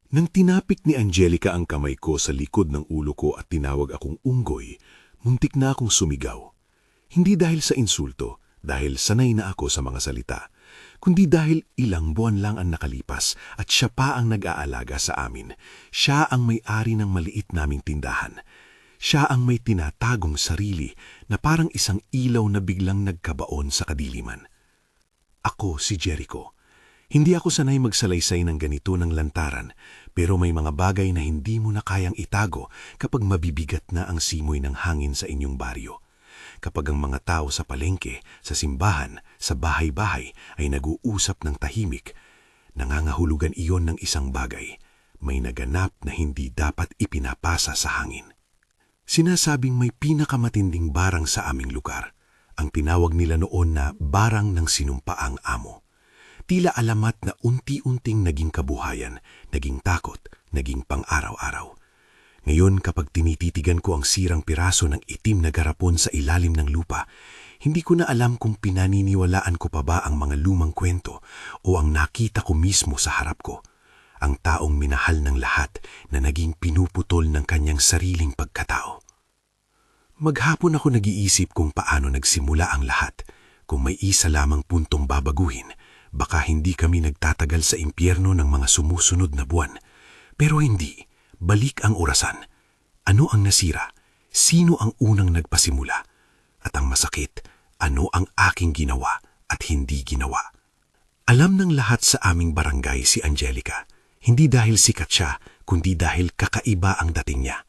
Nang tinapik ni Angelica ang kamay ko sa likod ng ulo ko at tinawag akong unggoy, muntik na akong sumigaw. Hindi dahil sa insulto, dahil sanay na ako sa mga salita, kundi dahil ilang buwan lang ang nakalipas at siya pa ang nag-aalaga sa amin. Siya ang may-ari ng maliit naming tindahan. Siya ang may tinatagong sarili na parang isang ilaw na biglang nagkabaon sa kadiliman. Ako si Jericho. Hindi ako sanay magsalaysay ng ganito ng lantaran, pero may mga bagay na hindi mo na kayang itago kapag mabibigat na ang simoy ng hangin sa inyong baryo. Kapag ang mga tao sa palengke, sa simbahan, sa bahay-bahay ay nag-uusap ng tahimik, nangangahulugan iyon ng isang bagay, may naganap na hindi dapat ipinapasa sa hangin. Sinasabing may pinakamatinding barang sa aming lugar, ang tinawag nila noon na barang ng sinumpaang amo. Tila alamat na unti-unting naging kabuhayan, naging takot, naging pang-araw-araw. Ngayon kapag tinititigan ko ang sirang piraso ng itim na garapon sa ilalim ng lupa, hindi ko na alam kung pinaniniwalaan ko pa ba ang mga lumang kwento o ang nakita ko mismo sa harap ko. Ang taong minahal ng lahat na naging pinuputol ng kanyang sariling pagkatao. Maghapon ako nag-iisip kung paano nagsimula ang lahat, kung may isa lamang puntong babaguhin. Baka hindi kami nagtatagal sa impyerno ng mga sumusunod na buwan. Pero hindi, balik ang orasan. Ano ang nasira? Sino ang unang nagpasimula? At ang masakit, ano ang aking ginawa at hindi ginawa? Alam ng lahat sa aming barangay si Angelica. Hindi dahil sikat siya, kundi dahil kakaiba ang dating niya.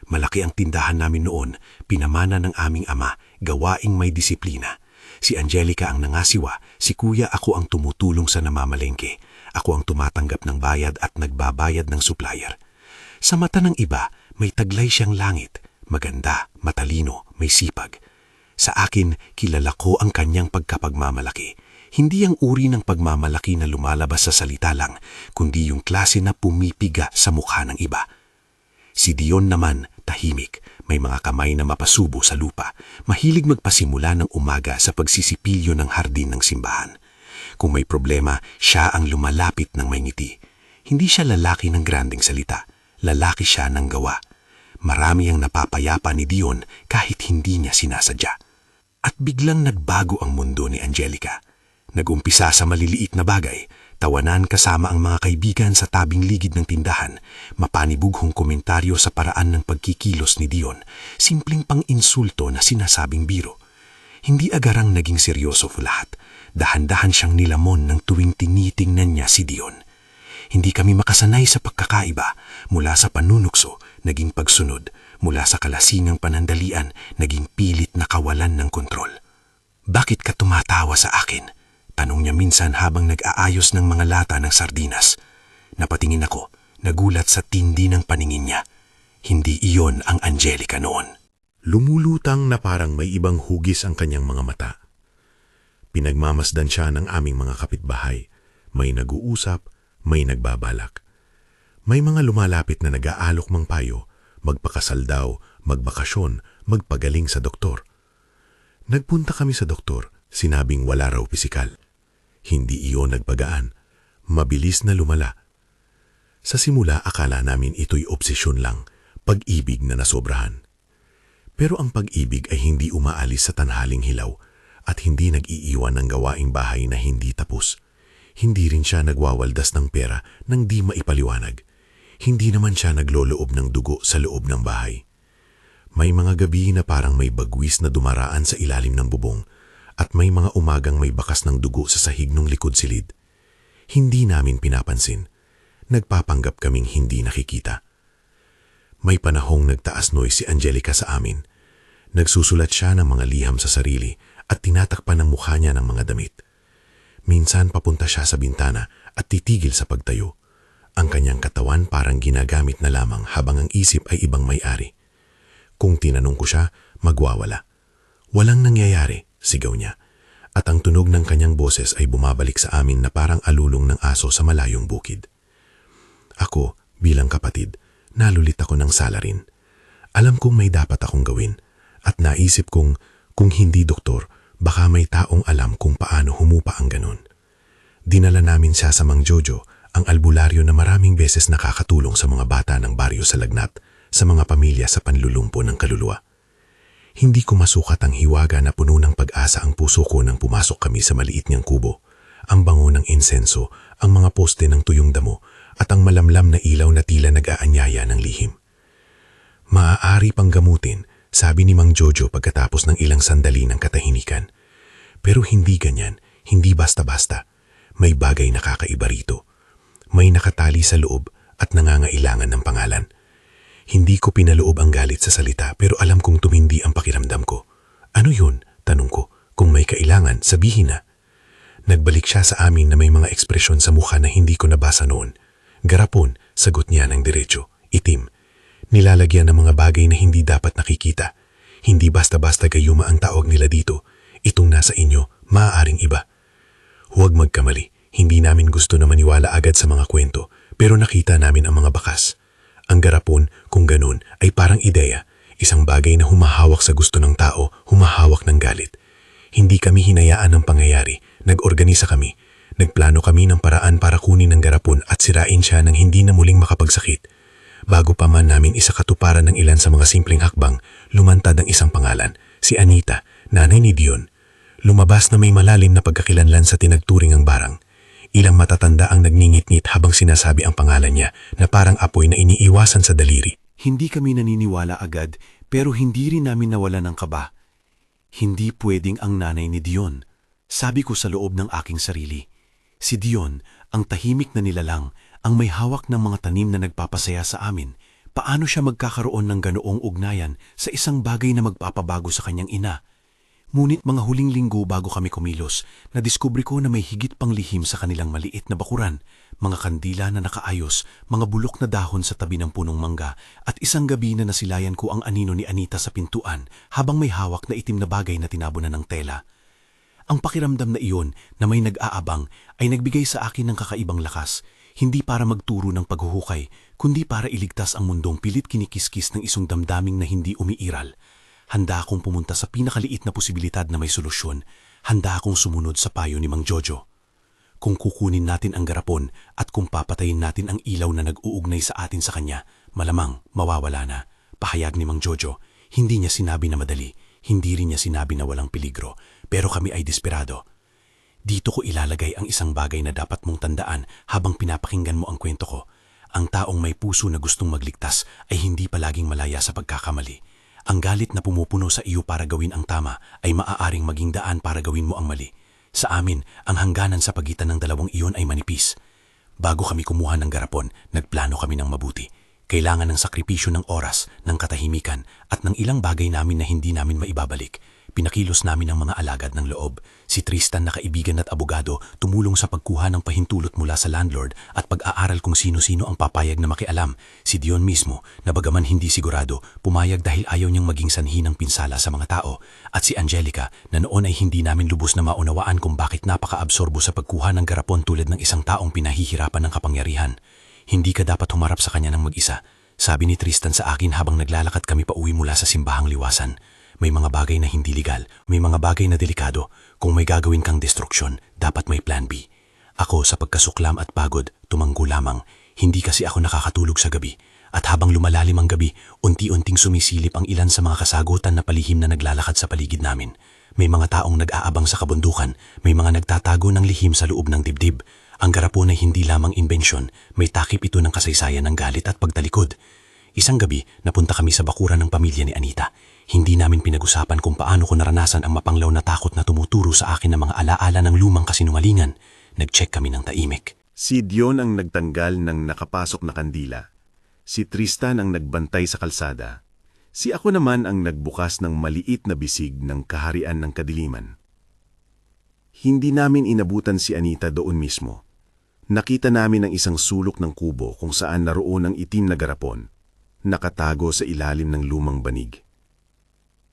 Malaki ang tindahan namin noon, pinamana ng aming ama, gawaing may disiplina. Si Angelica ang nangasiwa, si kuya ako ang tumutulong sa namamalengke. Ako ang tumatanggap ng bayad at nagbabayad ng supplier. Sa mata ng iba, may taglay siyang langit. Maganda, matalino, may sipag. Sa akin, kilala ko ang kanyang pagkapagmamalaki. Hindi ang uri ng pagmamalaki na lumalabas sa salita lang, kundi yung klase na pumipiga sa mukha ng iba. Si Dion naman, tahimik, may mga kamay na mapasubo sa lupa, mahilig magpasimula ng umaga sa pagsisipilyo ng hardin ng simbahan. Kung may problema, siya ang lumalapit ng may ngiti. Hindi siya lalaki ng granding salita, lalaki siya ng gawa. Marami ang napapayapa ni Dion kahit hindi niya sinasadya. At biglang nagbago ang mundo ni Angelica. Nag-umpisa sa maliliit na bagay, tawanan kasama ang mga kaibigan sa tabing ligid ng tindahan, mapanibughong komentaryo sa paraan ng pagkikilos ni Dion, simpleng pang-insulto na sinasabing biro. Hindi agarang naging seryoso lahat, dahan-dahan siyang nilamon ng tuwing tinitingnan niya si Dion. Hindi kami makasanay sa pagkakaiba, mula sa panunukso, naging pagsunod, mula sa kalasingang panandalian, naging pilit na kawalan ng kontrol. Bakit ka tumatawa sa akin? Tanong niya minsan habang nag-aayos ng mga lata ng sardinas. Napatingin ako, nagulat sa tindi ng paningin niya. Hindi iyon ang Angelica noon. Lumulutang na parang may ibang hugis ang kanyang mga mata. Pinagmamasdan siya ng aming mga kapitbahay. May nag-uusap, may nagbabalak. May mga lumalapit na nag-aalok mang payo, magpakasal daw, magbakasyon, magpagaling sa doktor. Nagpunta kami sa doktor, sinabing wala raw pisikal. Hindi iyon nagpagaan, mabilis na lumala. Sa simula akala namin ito'y obsesyon lang, pag-ibig na nasobrahan. Pero ang pag-ibig ay hindi umaalis sa tanhaling hilaw at hindi nag-iiwan ng gawaing bahay na hindi tapos. Hindi rin siya nagwawaldas ng pera nang di maipaliwanag. Hindi naman siya nagloloob ng dugo sa loob ng bahay. May mga gabi na parang may bagwis na dumaraan sa ilalim ng bubong at may mga umagang may bakas ng dugo sa sahig ng likod silid. Hindi namin pinapansin. Nagpapanggap kaming hindi nakikita. May panahong nagtaas noy si Angelica sa amin. Nagsusulat siya ng mga liham sa sarili at tinatakpan ng mukha niya ng mga damit. Minsan papunta siya sa bintana at titigil sa pagtayo. Ang kanyang katawan parang ginagamit na lamang habang ang isip ay ibang may-ari. Kung tinanong ko siya, magwawala. Walang nangyayari, sigaw niya. At ang tunog ng kanyang boses ay bumabalik sa amin na parang alulong ng aso sa malayong bukid. Ako, bilang kapatid, nalulit ako ng sala rin. Alam kong may dapat akong gawin at naisip kong kung hindi doktor, baka may taong alam kung paano humupa ang ganon. Dinala namin siya sa Mang Jojo ang albularyo na maraming beses nakakatulong sa mga bata ng baryo sa lagnat, sa mga pamilya sa panlulumpo ng kaluluwa. Hindi ko masukat ang hiwaga na puno ng pag-asa ang puso ko nang pumasok kami sa maliit niyang kubo. Ang bango ng insenso, ang mga poste ng tuyong damo, at ang malamlam na ilaw na tila nag-aanyaya ng lihim. Maaari pang gamutin, sabi ni Mang Jojo pagkatapos ng ilang sandali ng katahimikan. Pero hindi ganyan, hindi basta-basta. May bagay na kakaiba rito. May nakatali sa loob at nangangailangan ng pangalan. Hindi ko pinaloob ang galit sa salita pero alam kong tumindi ang pakiramdam ko. Ano yun? Tanong ko. Kung may kailangan, sabihin na. Nagbalik siya sa amin na may mga ekspresyon sa mukha na hindi ko nabasa noon. Garapon, sagot niya ng diretso. Itim. Nilalagyan ng mga bagay na hindi dapat nakikita. Hindi basta-basta gayuma ang tawag nila dito. Itong nasa inyo, maaaring iba. Huwag magkamali. Hindi namin gusto na maniwala agad sa mga kwento, pero nakita namin ang mga bakas. Ang garapon, kung ganun, ay parang ideya. Isang bagay na humahawak sa gusto ng tao, humahawak ng galit. Hindi kami hinayaan ng pangyayari. Nag-organisa kami. Nagplano kami ng paraan para kunin ang garapon at sirain siya nang hindi na muling makapagsakit. Bago pa man namin isakatuparan ng ilan sa mga simpleng hakbang, lumantad ang isang pangalan, si Anita, nanay ni Dion. Lumabas na may malalim na pagkakilanlan sa tinagturing ang barang. Ilang matatanda ang nagngingit-ngit habang sinasabi ang pangalan niya na parang apoy na iniiwasan sa daliri. Hindi kami naniniwala agad pero hindi rin namin nawala ng kaba. Hindi pwedeng ang nanay ni Dion. Sabi ko sa loob ng aking sarili. Si Dion, ang tahimik na nilalang, ang may hawak ng mga tanim na nagpapasaya sa amin. Paano siya magkakaroon ng ganoong ugnayan sa isang bagay na magpapabago sa kanyang ina? Ngunit mga huling linggo bago kami kumilos, nadiskubre ko na may higit pang lihim sa kanilang maliit na bakuran, mga kandila na nakaayos, mga bulok na dahon sa tabi ng punong mangga, at isang gabi na nasilayan ko ang anino ni Anita sa pintuan habang may hawak na itim na bagay na tinabunan ng tela. Ang pakiramdam na iyon na may nag-aabang ay nagbigay sa akin ng kakaibang lakas, hindi para magturo ng paghuhukay, kundi para iligtas ang mundong pilit kinikiskis ng isang damdaming na hindi umiiral. Handa akong pumunta sa pinakaliit na posibilidad na may solusyon. Handa akong sumunod sa payo ni Mang Jojo. Kung kukunin natin ang garapon at kung papatayin natin ang ilaw na nag-uugnay sa atin sa kanya, malamang mawawala na. Pahayag ni Mang Jojo. Hindi niya sinabi na madali. Hindi rin niya sinabi na walang peligro. Pero kami ay desperado. Dito ko ilalagay ang isang bagay na dapat mong tandaan habang pinapakinggan mo ang kwento ko. Ang taong may puso na gustong magligtas ay hindi palaging malaya sa pagkakamali. Ang galit na pumupuno sa iyo para gawin ang tama ay maaaring maging daan para gawin mo ang mali. Sa amin, ang hangganan sa pagitan ng dalawang iyon ay manipis. Bago kami kumuha ng garapon, nagplano kami ng mabuti. Kailangan ng sakripisyo ng oras, ng katahimikan, at ng ilang bagay namin na hindi namin maibabalik. Pinakilos namin ang mga alagad ng loob. Si Tristan na kaibigan at abogado tumulong sa pagkuha ng pahintulot mula sa landlord at pag-aaral kung sino-sino ang papayag na makialam. Si Dion mismo, na bagaman hindi sigurado, pumayag dahil ayaw niyang maging sanhi ng pinsala sa mga tao. At si Angelica, na noon ay hindi namin lubos na maunawaan kung bakit napaka-absorbo sa pagkuha ng garapon tulad ng isang taong pinahihirapan ng kapangyarihan. Hindi ka dapat humarap sa kanya ng mag-isa, sabi ni Tristan sa akin habang naglalakad kami pa uwi mula sa simbahang liwasan. May mga bagay na hindi legal, may mga bagay na delikado. Kung may gagawin kang destruksyon, dapat may plan B. Ako sa pagkasuklam at pagod, tumanggo lamang. Hindi kasi ako nakakatulog sa gabi. At habang lumalalim ang gabi, unti-unting sumisilip ang ilan sa mga kasagutan na palihim na naglalakad sa paligid namin. May mga taong nag-aabang sa kabundukan, may mga nagtatago ng lihim sa loob ng dibdib. Ang garapon ay hindi lamang imbensyon, may takip ito ng kasaysayan ng galit at pagtalikod. Isang gabi, napunta kami sa bakuran ng pamilya ni Anita. Hindi namin pinag-usapan kung paano ko naranasan ang mapanglaw na takot na tumuturo sa akin ng mga alaala ng lumang kasinungalingan. Nag-check kami ng tahimik. Si Dion ang nagtanggal ng nakapasok na kandila. Si Tristan ang nagbantay sa kalsada. Si ako naman ang nagbukas ng maliit na bisig ng kaharian ng kadiliman. Hindi namin inabutan si Anita doon mismo. Nakita namin ang isang sulok ng kubo kung saan naroon ang itim na garapon, nakatago sa ilalim ng lumang banig.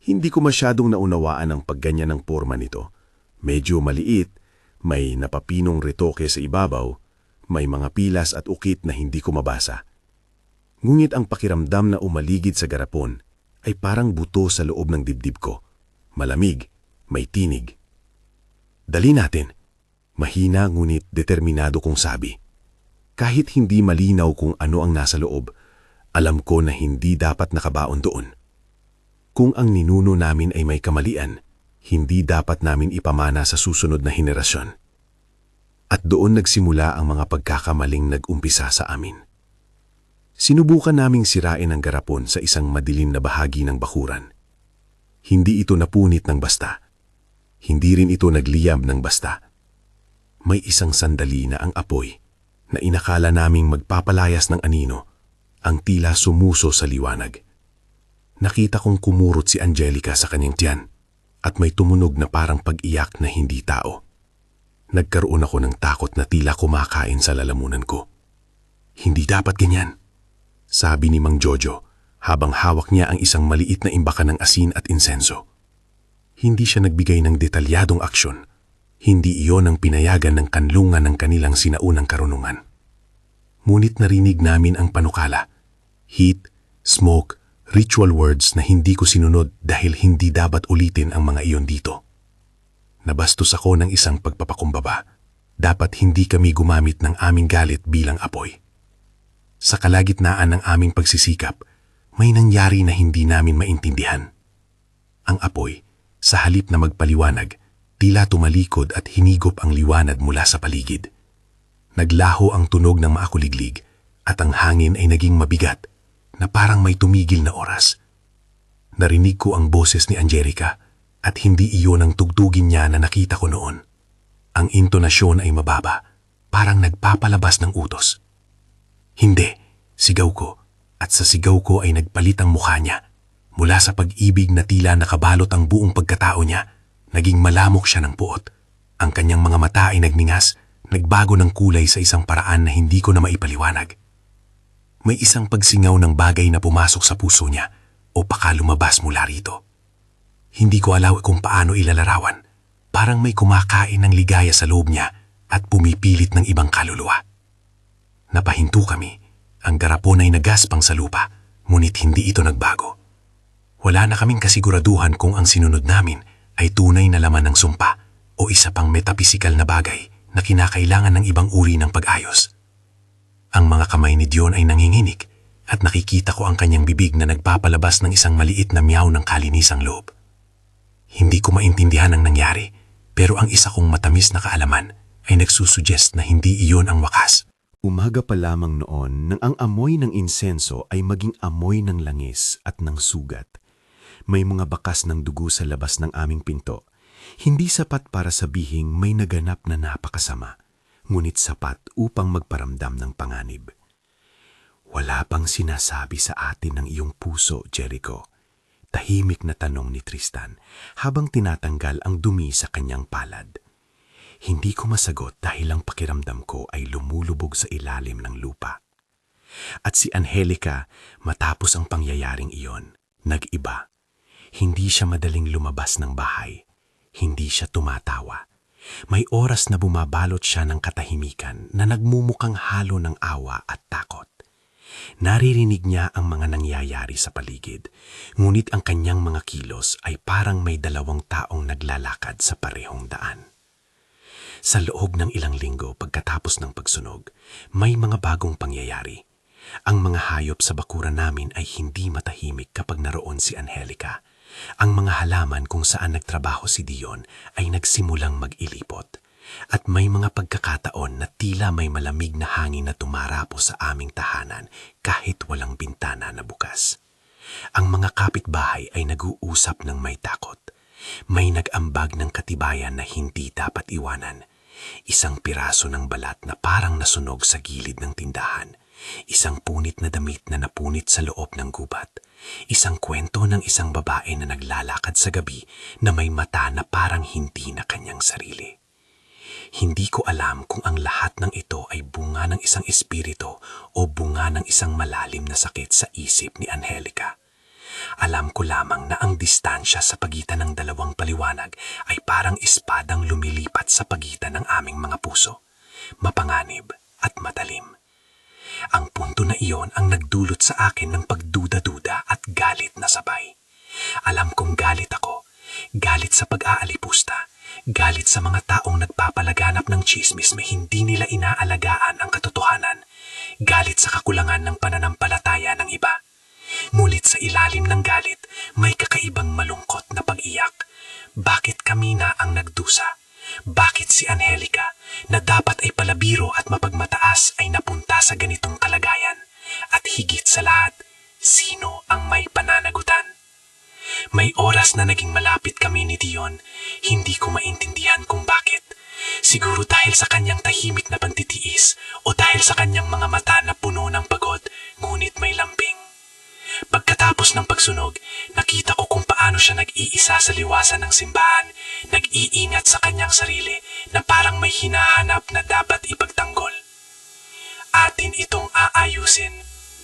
Hindi ko masyadong naunawaan ang pagganyan ng porma nito. Medyo maliit, may napapinong retoke sa ibabaw, may mga pilas at ukit na hindi ko mabasa. Ngunit ang pakiramdam na umaligid sa garapon ay parang buto sa loob ng dibdib ko. Malamig, may tinig. Dali natin. Mahina ngunit determinado kong sabi. Kahit hindi malinaw kung ano ang nasa loob, alam ko na hindi dapat nakabaon doon. Kung ang ninuno namin ay may kamalian, hindi dapat namin ipamana sa susunod na henerasyon. At doon nagsimula ang mga pagkakamaling nag-umpisa sa amin. Sinubukan naming sirain ang garapon sa isang madilim na bahagi ng bakuran. Hindi ito napunit ng basta. Hindi rin ito nagliyab ng basta. May isang sandali na ang apoy, na inakala naming magpapalayas ng anino, ang tila sumuso sa liwanag. Nakita kong kumurot si Angelica sa kanyang tiyan at may tumunog na parang pag-iyak na hindi tao. Nagkaroon ako ng takot na tila kumakain sa lalamunan ko. Hindi dapat ganyan, sabi ni Mang Jojo habang hawak niya ang isang maliit na imbakan ng asin at insenso. Hindi siya nagbigay ng detalyadong aksyon. Hindi iyon ang pinayagan ng kanlungan ng kanilang sinaunang karunungan. Ngunit narinig namin ang panukala, heat, smoke, ritual words na hindi ko sinunod dahil hindi dapat ulitin ang mga iyon dito. Nabastos ako ng isang pagpapakumbaba. Dapat hindi kami gumamit ng aming galit bilang apoy. Sa kalagitnaan ng aming pagsisikap, may nangyari na hindi namin maintindihan. Ang apoy, sa halip na magpaliwanag, tila tumalikod at hinigop ang liwanag mula sa paligid. Naglaho ang tunog ng maakuliglig at ang hangin ay naging mabigat na parang may tumigil na oras. Narinig ko ang boses ni Angelica at hindi iyon ang tugtugin niya na nakita ko noon. Ang intonasyon ay mababa, parang nagpapalabas ng utos. Hindi, sigaw ko, at sa sigaw ko ay nagpalit ang mukha niya. Mula sa pag-ibig na tila nakabalot ang buong pagkatao niya, naging malamok siya ng puot. Ang kanyang mga mata ay nagningas, nagbago ng kulay sa isang paraan na hindi ko na maipaliwanag. May isang pagsingaw ng bagay na pumasok sa puso niya o baka lumabas mula rito. Hindi ko alam kung paano ilalarawan. Parang may kumakain ng ligaya sa loob niya at pumipilit ng ibang kaluluwa. Napahinto kami. Ang garapon ay nagaspang sa lupa, ngunit hindi ito nagbago. Wala na kaming kasiguraduhan kung ang sinunod namin ay tunay na laman ng sumpa o isa pang metapisikal na bagay na kinakailangan ng ibang uri ng pag-ayos. Ang mga kamay ni Dion ay nanginginig at nakikita ko ang kanyang bibig na nagpapalabas ng isang maliit na miyaw ng kalinisang loob. Hindi ko maintindihan ang nangyari, pero ang isa kong matamis na kaalaman ay nagsusuggest na hindi iyon ang wakas. Umaga pa lamang noon nang ang amoy ng insenso ay maging amoy ng langis at ng sugat. May mga bakas ng dugo sa labas ng aming pinto. Hindi sapat para sabihing may naganap na napakasama, ngunit sapat upang magparamdam ng panganib. Wala pang sinasabi sa atin ng iyong puso, Jericho. Tahimik na tanong ni Tristan habang tinatanggal ang dumi sa kanyang palad. Hindi ko masagot dahil ang pakiramdam ko ay lumulubog sa ilalim ng lupa. At si Angelica, matapos ang pangyayaring iyon, nag-iba. Hindi siya madaling lumabas ng bahay. Hindi siya tumatawa. May oras na bumabalot siya ng katahimikan na nagmumukhang halo ng awa at takot. Naririnig niya ang mga nangyayari sa paligid, ngunit ang kanyang mga kilos ay parang may dalawang taong naglalakad sa parehong daan. Sa loob ng ilang linggo pagkatapos ng pagsunog, may mga bagong pangyayari. Ang mga hayop sa bakuran namin ay hindi matahimik kapag naroon si Angelica. Ang mga halaman kung saan nagtrabaho si Dion ay nagsimulang mag-ilipot. At may mga pagkakataon na tila may malamig na hangin na tumarapo sa aming tahanan kahit walang bintana na bukas. Ang mga kapitbahay ay nag-uusap ng may takot. May nag-ambag ng katibayan na hindi dapat iwanan. Isang piraso ng balat na parang nasunog sa gilid ng tindahan. Isang punit na damit na napunit sa loob ng gubat. Isang kwento ng isang babae na naglalakad sa gabi na may mata na parang hindi na kanyang sarili. Hindi ko alam kung ang lahat ng ito ay bunga ng isang espiritu o bunga ng isang malalim na sakit sa isip ni Angelica. Alam ko lamang na ang distansya sa pagitan ng dalawang paliwanag ay parang espadang lumilipat sa pagitan ng aming mga puso, mapanganib at matalim. Ang punto na iyon ang nagdulot sa akin ng pagduda-duda at galit na sabay. Alam kong galit ako, galit sa pag-aalipusta, galit sa mga taong nagpapalaganap ng tsismis na hindi nila inaalagaan ang katotohanan, galit sa kakulangan ng pananampalataya ng iba. Ngunit sa ilalim ng galit, may kakaibang malungkot na pag-iyak. Bakit kami na ang nagdusa? Bakit si Angelica, na dapat ay palabiro at mapagmataas, ay napunta sa ganitong kalagayan? At higit sa lahat, sino ang may pananagutan? May oras na naging malapit kami ni Dion, hindi ko maintindihan kung bakit. Siguro dahil sa kanyang tahimik na pagtitiis o dahil sa kanyang mga mata na puno ng pagod, ngunit may lambing. Pagkatapos ng pagsunog, nakita ko kung paano siya nag-iisa sa liwasan ng simbahan, nag-iingat sa kanyang sarili na parang may hinahanap na dapat ipagtanggol. Atin itong aayusin,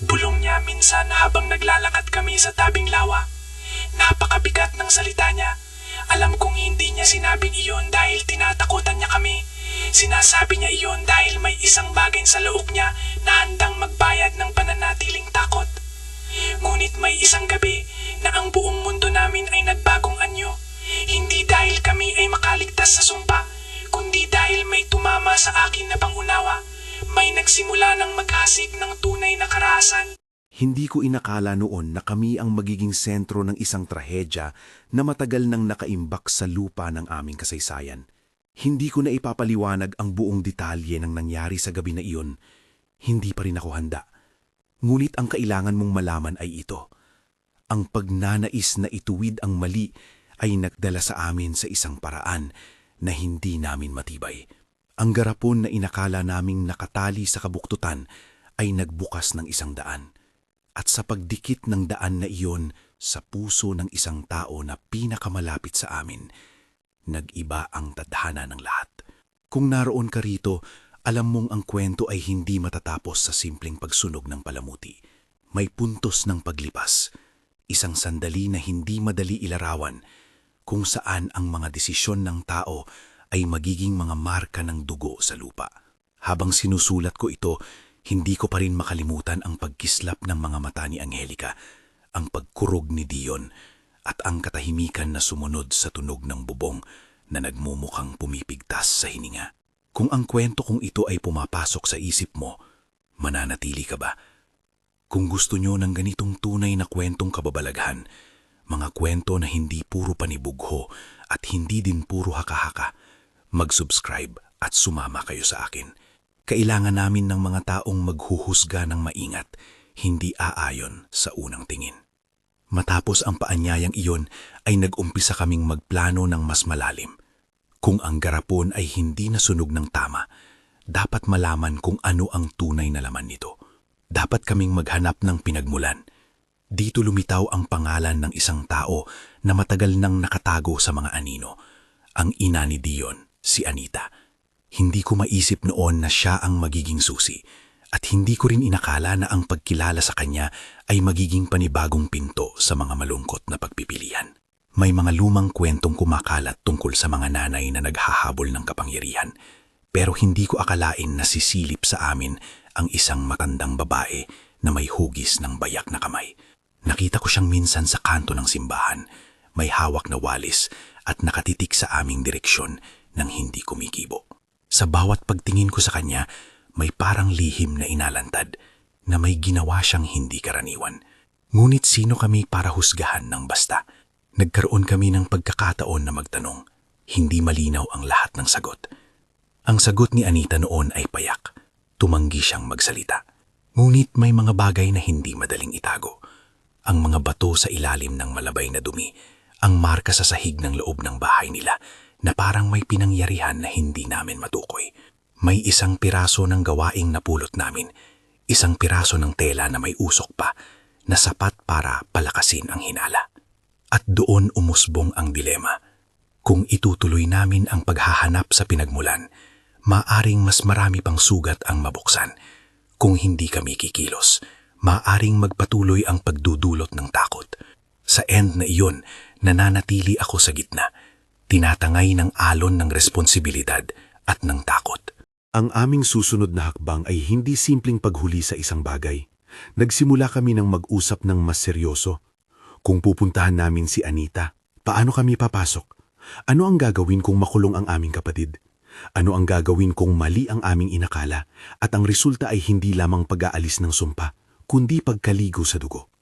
bulong niya minsan habang naglalakad kami sa tabing lawa. Napakabigat ng salita niya. Alam kong hindi niya sinabing iyon dahil tinatakutan niya kami. Sinasabi niya iyon dahil may isang bagay sa loob niya na handang magbayad ng pananatiling takot. Ngunit may isang gabi na ang buong mundo namin ay nagbagong anyo. Hindi dahil kami ay makaligtas sa sumpa, kundi dahil may tumama sa akin na pangunawa. May nagsimula ng maghasik ng tunay na karahasan. Hindi ko inakala noon na kami ang magiging sentro ng isang trahedya na matagal nang nakaimbak sa lupa ng aming kasaysayan. Hindi ko na ipapaliwanag ang buong detalye ng nangyari sa gabi na iyon. Hindi pa rin ako handa. Ngunit ang kailangan mong malaman ay ito. Ang pagnanais na ituwid ang mali ay nagdala sa amin sa isang paraan na hindi namin matibay. Ang garapon na inakala naming nakatali sa kabuktutan ay nagbukas ng isang daan. At sa pagdikit ng daan na iyon sa puso ng isang tao na pinakamalapit sa amin, nag-iba ang tadhana ng lahat. Kung naroon ka rito, alam mong ang kwento ay hindi matatapos sa simpleng pagsunog ng palamuti. May puntos ng paglipas, isang sandali na hindi madali ilarawan, kung saan ang mga desisyon ng tao ay magiging mga marka ng dugo sa lupa. Habang sinusulat ko ito, hindi ko pa rin makalimutan ang pagkislap ng mga mata ni Angelica, ang pagkurog ni Dion, at ang katahimikan na sumunod sa tunog ng bubong na nagmumukhang pumipigtas sa hininga. Kung ang kwento kong ito ay pumapasok sa isip mo, mananatili ka ba? Kung gusto nyo ng ganitong tunay na kwentong kababalaghan, mga kwento na hindi puro panibugho at hindi din puro haka-haka, mag-subscribe at sumama kayo sa akin. Kailangan namin ng mga taong maghuhusga ng maingat, hindi aayon sa unang tingin. Matapos ang paanyayang iyon ay nag-umpisa kaming magplano ng mas malalim. Kung ang garapon ay hindi nasunog ng tama, dapat malaman kung ano ang tunay na laman nito. Dapat kaming maghanap ng pinagmulan. Dito lumitaw ang pangalan ng isang tao na matagal nang nakatago sa mga anino, ang ina ni Dion, si Anita. Hindi ko maisip noon na siya ang magiging susi at hindi ko rin inakala na ang pagkilala sa kanya ay magiging panibagong pinto sa mga malungkot na pagpipilian. May mga lumang kwentong kumakalat tungkol sa mga nanay na naghahabol ng kapangyarihan, pero hindi ko akalain na sisilip sa amin ang isang matandang babae na may hugis ng bayak na kamay. Nakita ko siyang minsan sa kanto ng simbahan, may hawak na walis at nakatitik sa aming direksyon nang hindi kumikibo. Sa bawat pagtingin ko sa kanya, may parang lihim na inalantad na may ginawa siyang hindi karaniwan. Ngunit sino kami para husgahan ng basta? Nagkaroon kami ng pagkakataon na magtanong. Hindi malinaw ang lahat ng sagot. Ang sagot ni Anita noon ay payak. Tumanggi siyang magsalita. Ngunit may mga bagay na hindi madaling itago. Ang mga bato sa ilalim ng malabay na dumi, ang marka sa sahig ng loob ng bahay nila na parang may pinangyarihan na hindi namin matukoy. May isang piraso ng gawaing napulot namin, isang piraso ng tela na may usok pa, na sapat para palakasin ang hinala. At doon umusbong ang dilema. Kung itutuloy namin ang paghahanap sa pinagmulan, maaring mas marami pang sugat ang mabuksan. Kung hindi kami kikilos, maaring magpatuloy ang pagdudulot ng takot. Sa end na iyon, nananatili ako sa gitna, tinatangay ng alon ng responsibilidad at ng takot. Ang aming susunod na hakbang ay hindi simpleng paghuli sa isang bagay. Nagsimula kami ng mag-usap ng mas seryoso. Kung pupuntahan namin si Anita, paano kami papasok? Ano ang gagawin kung makulong ang aming kapatid? Ano ang gagawin kung mali ang aming inakala at ang resulta ay hindi lamang pag-aalis ng sumpa, kundi pagkaligo sa dugo?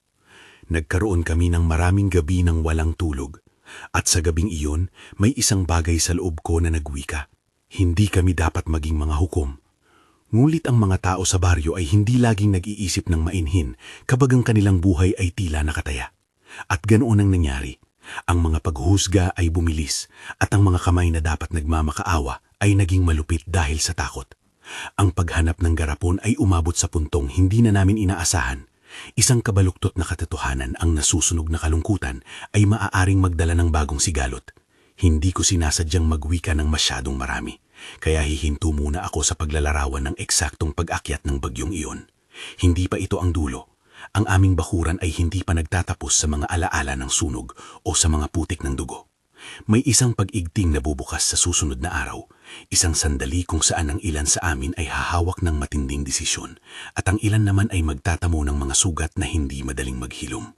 Nagkaroon kami ng maraming gabi ng walang tulog. At sa gabing iyon, may isang bagay sa loob ko na nagwika. Hindi kami dapat maging mga hukom. Ngulit ang mga tao sa baryo ay hindi laging nag-iisip ng mainhin kapag ang kanilang buhay ay tila nakataya. At ganoon ang nangyari. Ang mga paghusga ay bumilis at ang mga kamay na dapat nagmamakaawa ay naging malupit dahil sa takot. Ang paghanap ng garapon ay umabot sa puntong hindi na namin inaasahan. Isang kabaluktot na katotohanan ang nasusunog na kalungkutan ay maaaring magdala ng bagong sigalot. Hindi ko sinasadyang magwika ng masyadong marami, kaya hihinto muna ako sa paglalarawan ng eksaktong pag-akyat ng bagyong iyon. Hindi pa ito ang dulo. Ang aming bakuran ay hindi pa nagtatapos sa mga alaala ng sunog o sa mga putik ng dugo. May isang pag-igting na bubukas sa susunod na araw, isang sandali kung saan ang ilan sa amin ay hahawak ng matinding desisyon at ang ilan naman ay magtatamo ng mga sugat na hindi madaling maghilom.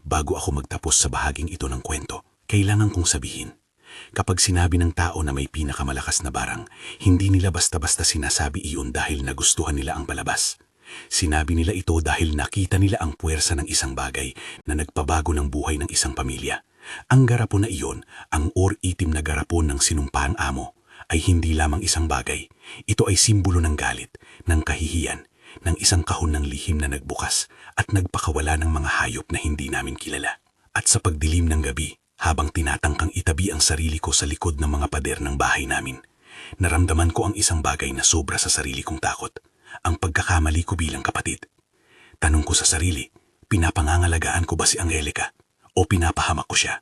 Bago ako magtapos sa bahaging ito ng kwento, kailangan kong sabihin, kapag sinabi ng tao na may pinakamalakas na barang, hindi nila basta-basta sinasabi iyon dahil nagustuhan nila ang palabas. Sinabi nila ito dahil nakita nila ang puwersa ng isang bagay na nagpabago ng buhay ng isang pamilya. Ang garapon na iyon, ang or-itim na garapon ng sinumpaang amo, ay hindi lamang isang bagay. Ito ay simbolo ng galit, ng kahihiyan, ng isang kahon ng lihim na nagbukas at nagpakawala ng mga hayop na hindi namin kilala. At sa pagdilim ng gabi, habang tinatangkang itabi ang sarili ko sa likod ng mga pader ng bahay namin, naramdaman ko ang isang bagay na sobra sa sarili kong takot. Ang pagkakamali ko bilang kapatid. Tanong ko sa sarili, pinapangangalagaan ko ba si Angelica o pinapahamak ko siya?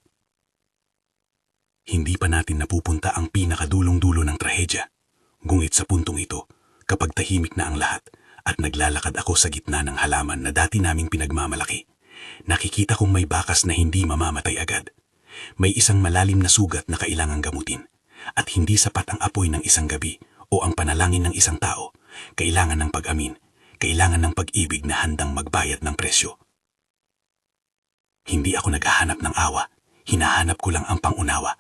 Hindi pa natin napupunta ang pinakadulong-dulo ng trahedya. Ngunit sa puntong ito, kapag tahimik na ang lahat at naglalakad ako sa gitna ng halaman na dati naming pinagmamalaki, nakikita kong may bakas na hindi mamamatay agad. May isang malalim na sugat na kailangang gamutin at hindi sapat ang apoy ng isang gabi o ang panalangin ng isang tao. Kailangan ng pag-amin, kailangan ng pag-ibig na handang magbayad ng presyo. Hindi ako naghahanap ng awa, hinahanap ko lang ang pangunawa.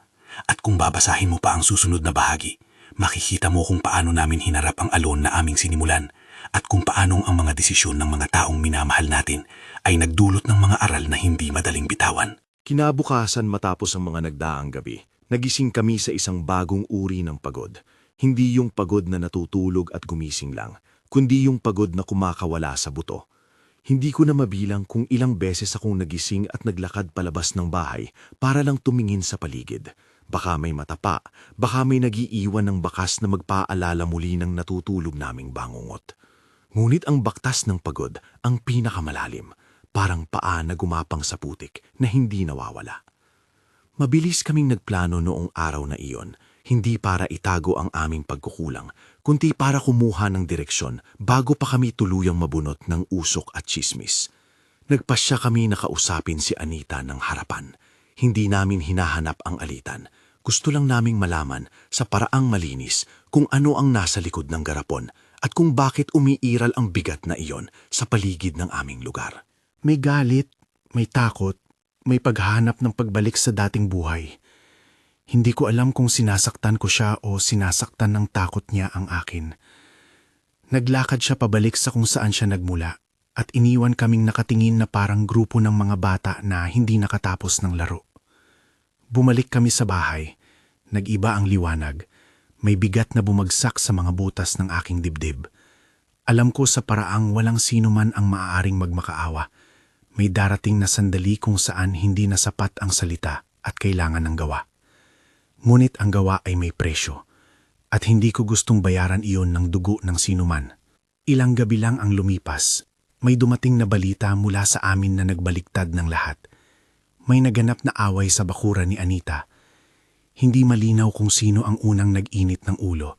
At kung babasahin mo pa ang susunod na bahagi, makikita mo kung paano namin hinarap ang alon na aming sinimulan at kung paanong ang mga desisyon ng mga taong minamahal natin ay nagdulot ng mga aral na hindi madaling bitawan. Kinabukasan matapos ang mga nagdaang gabi, nagising kami sa isang bagong uri ng pagod. Hindi yung pagod na natutulog at gumising lang, kundi yung pagod na kumakawala sa buto. Hindi ko na mabilang kung ilang beses akong nagising at naglakad palabas ng bahay para lang tumingin sa paligid. Baka may matapa, baka may nagiiwan ng bakas na magpaalala muli ng natutulog naming bangungot. Ngunit ang baktas ng pagod ang pinakamalalim, parang paa na gumapang sa putik na hindi nawawala. Mabilis kaming nagplano noong araw na iyon, hindi para itago ang aming pagkukulang, kundi para kumuha ng direksyon bago pa kami tuluyang mabunot ng usok at tsismis. Nagpasya kami na kausapin si Anita ng harapan. Hindi namin hinahanap ang alitan. Gusto lang naming malaman sa paraang malinis kung ano ang nasa likod ng garapon at kung bakit umiiral ang bigat na iyon sa paligid ng aming lugar. May galit, may takot, may paghanap ng pagbalik sa dating buhay. Hindi ko alam kung sinasaktan ko siya o sinasaktan ng takot niya ang akin. Naglakad siya pabalik sa kung saan siya nagmula at iniwan kaming nakatingin na parang grupo ng mga bata na hindi nakatapos ng laro. Bumalik kami sa bahay. Nag-iba ang liwanag. May bigat na bumagsak sa mga butas ng aking dibdib. Alam ko sa paraang walang sino man ang maaaring magmakaawa. May darating na sandali kung saan hindi na sapat ang salita at kailangan ng gawa. Ngunit ang gawa ay may presyo, at hindi ko gustong bayaran iyon ng dugo ng sinuman. Ilang gabi lang ang lumipas, may dumating na balita mula sa amin na nagbaliktad ng lahat. May naganap na away sa bakuran ni Anita. Hindi malinaw kung sino ang unang nag-init ng ulo,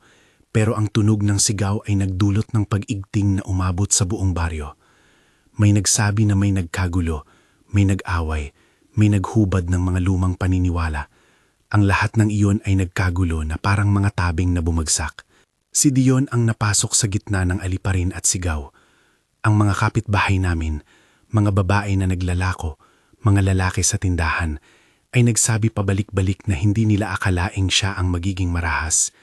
pero ang tunog ng sigaw ay nagdulot ng pag-igting na umabot sa buong baryo. May nagsabi na may nagkagulo, may nag-away, may naghubad ng mga lumang paniniwala. Ang lahat ng iyon ay nagkagulo na parang mga tabing na bumagsak. Si Dion ang napasok sa gitna ng aliparin at sigaw. Ang mga kapitbahay namin, mga babae na naglalako, mga lalaki sa tindahan, ay nagsabi pabalik-balik na hindi nila akalaing siya ang magiging marahas.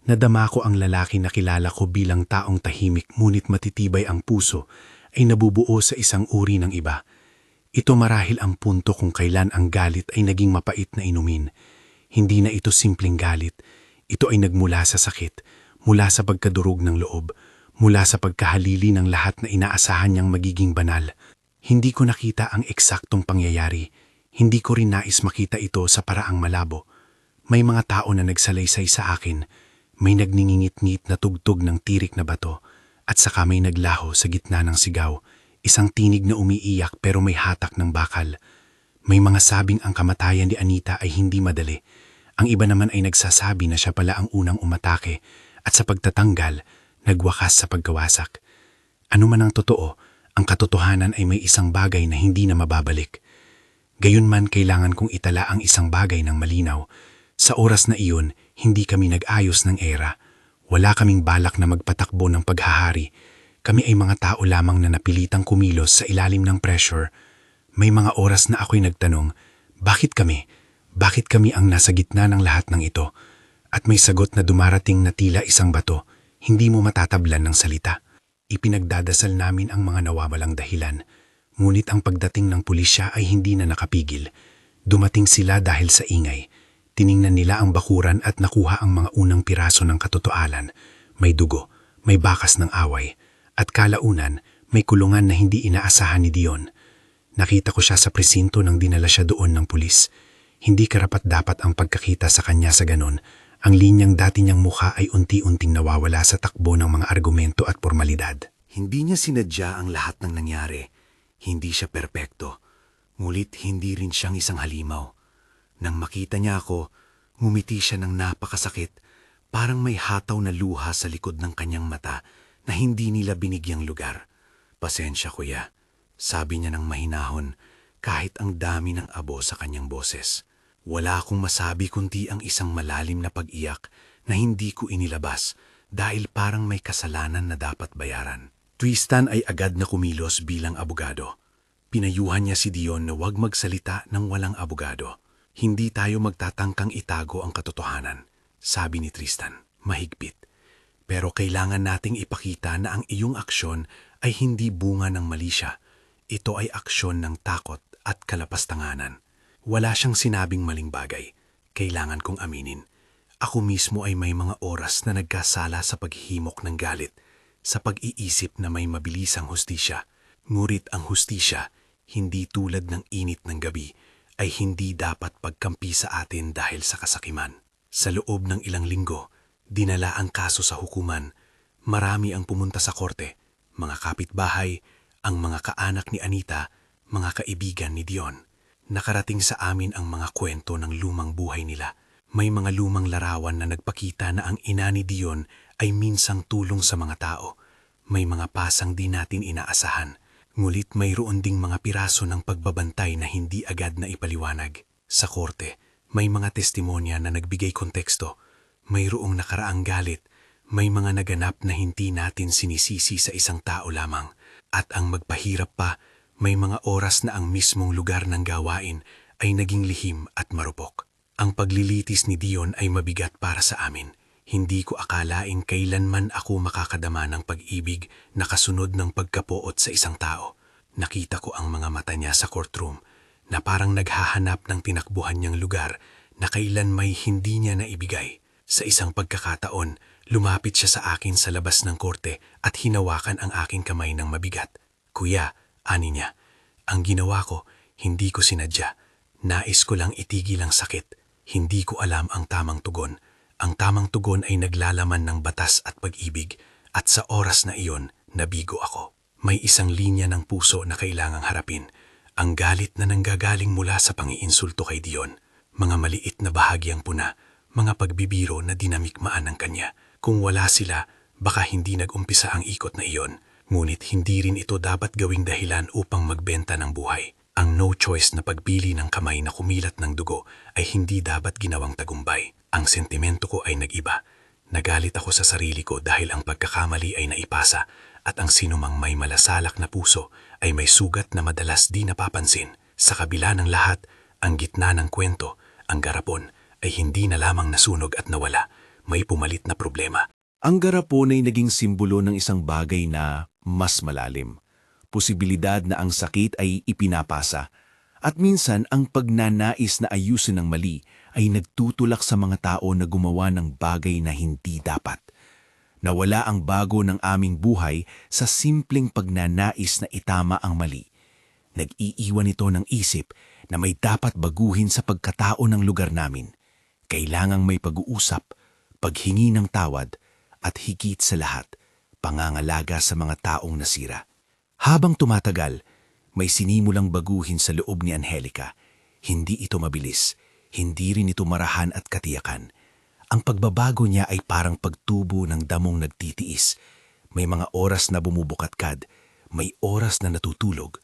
Nadama ko ang lalaki na kilala ko bilang taong tahimik ngunit matitibay ang puso ay nabubuo sa isang uri ng iba. Ito marahil ang punto kung kailan ang galit ay naging mapait na inumin. Hindi na ito simpleng galit. Ito ay nagmula sa sakit, mula sa pagkadurog ng loob, mula sa pagkahalili ng lahat na inaasahan niyang magiging banal. Hindi ko nakita ang eksaktong pangyayari. Hindi ko rin nais makita ito sa paraang malabo. May mga tao na nagsalaysay sa akin. May nagniningit-ngit na tugtog ng tirik na bato at saka may naglaho sa gitna ng sigaw. Isang tinig na umiiyak pero may hatak ng bakal. May mga sabing ang kamatayan ni Anita ay hindi madali. Ang iba naman ay nagsasabi na siya pala ang unang umatake at sa pagtatanggal, nagwakas sa pagkawasak. Ano man ang totoo, ang katotohanan ay may isang bagay na hindi na mababalik. Gayunman kailangan kong itala ang isang bagay ng malinaw. Sa oras na iyon, hindi kami nag-ayos ng era. Wala kaming balak na magpatakbo ng paghahari. Kami ay mga tao lamang na napilitang kumilos sa ilalim ng pressure. May mga oras na ako'y nagtanong, bakit kami? Bakit kami ang nasa gitna ng lahat ng ito? At may sagot na dumarating na tila isang bato, hindi mo matatablan ng salita. Ipinagdadasal namin ang mga nawawalang dahilan. Ngunit ang pagdating ng pulisya ay hindi na nakapigil. Dumating sila dahil sa ingay. Tiningnan nila ang bakuran at nakuha ang mga unang piraso ng katotohanan. May dugo, may bakas ng away, at kalaunan may kulungan na hindi inaasahan ni Dion. Nakita ko siya sa presinto nang dinala siya doon ng pulis. Hindi karapat-dapat ang pagkakita sa kanya sa ganon. Ang linyang dati niyang mukha ay unti-unting nawawala sa takbo ng mga argumento at formalidad. Hindi niya sinadya ang lahat ng nangyari. Hindi siya perpekto. Ngulit hindi rin siyang isang halimaw. Nang makita niya ako, ngumiti siya ng napakasakit, parang may hataw na luha sa likod ng kanyang mata na hindi nila binigyang lugar. Pasensya kuya, sabi niya ng mahinahon kahit ang dami ng abo sa kanyang boses. Wala akong masabi kundi ang isang malalim na pag-iyak na hindi ko inilabas dahil parang may kasalanan na dapat bayaran. Tristan ay agad na kumilos bilang abogado. Pinayuhan niya si Dion na huwag magsalita ng walang abogado. Hindi tayo magtatangkang itago ang katotohanan, sabi ni Tristan, mahigpit. Pero kailangan nating ipakita na ang iyong aksyon ay hindi bunga ng mali siya. Ito ay aksyon ng takot at kalapastanganan. Wala siyang sinabing maling bagay. Kailangan kong aminin. Ako mismo ay may mga oras na nagkasala sa paghihimok ng galit, sa pag-iisip na may mabilisang hustisya. Ngunit ang hustisya, hindi tulad ng init ng gabi, ay hindi dapat pagkampi sa atin dahil sa kasakiman. Sa loob ng ilang linggo, dinala ang kaso sa hukuman. Marami ang pumunta sa korte, mga kapitbahay, ang mga kaanak ni Anita, mga kaibigan ni Dion. Nakarating sa amin ang mga kwento ng lumang buhay nila. May mga lumang larawan na nagpakita na ang ina ni Dion ay minsang tulong sa mga tao. May mga pasang di natin inaasahan. Ngulit mayroon ding mga piraso ng pagbabantay na hindi agad na ipaliwanag. Sa korte, may mga testimonya na nagbigay konteksto. Mayroong nakaraang galit. May mga naganap na hindi natin sinisisi sa isang tao lamang. At ang magpahirap pa, may mga oras na ang mismong lugar ng gawain ay naging lihim at marupok. Ang paglilitis ni Dion ay mabigat para sa amin. Hindi ko akalaing kailanman ako makakadama ng pag-ibig na kasunod ng pagkapoot sa isang tao. Nakita ko ang mga mata niya sa courtroom na parang naghahanap ng tinakbuhan niyang lugar na kailan may hindi niya naibigay. Sa isang pagkakataon, lumapit siya sa akin sa labas ng korte at hinawakan ang aking kamay ng mabigat. Kuya, ani niya, ang ginawa ko, hindi ko sinadya. Nais ko lang itigil ang sakit. Hindi ko alam ang tamang tugon. Ang tamang tugon ay naglalaman ng batas at pag-ibig at sa oras na iyon, nabigo ako. May isang linya ng puso na kailangang harapin. Ang galit na nanggagaling mula sa pangiinsulto kay Dion. Mga maliit na bahagyang puna, mga pagbibiro na dinamikmaan ng kanya. Kung wala sila, baka hindi nag-umpisa ang ikot na iyon. Ngunit hindi rin ito dapat gawing dahilan upang magbenta ng buhay. Ang no choice na pagpili ng kamay na kumilat ng dugo ay hindi dapat ginawang tagumpay. Ang sentimento ko ay nag-iba. Nagalit ako sa sarili ko dahil ang pagkakamali ay naipasa at ang sinumang may malasalak na puso ay may sugat na madalas di napapansin. Sa kabila ng lahat, ang gitna ng kwento, ang garapon ay hindi na lamang nasunog at nawala. may pumalit na problema. Ang garapon ay naging simbolo ng isang bagay na mas malalim. Posibilidad na ang sakit ay ipinapasa. At minsan ang pagnanais na ayusin ang mali ay nagtutulak sa mga tao na gumawa ng bagay na hindi dapat. Nawala ang bago ng aming buhay sa simpleng pagnanais na itama ang mali. Nag-iiwan ito ng isip na may dapat baguhin sa pagkatao ng lugar namin. Kailangang may pag-uusap, paghingi ng tawad, at higit sa lahat, pangangalaga sa mga taong nasira. Habang tumatagal, may sinimulang baguhin sa loob ni Angelica. Hindi ito mabilis, hindi rin ito marahan at katiyakan. Ang pagbabago niya ay parang pagtubo ng damong nagtitiis. May mga oras na bumubukatkad, may oras na natutulog,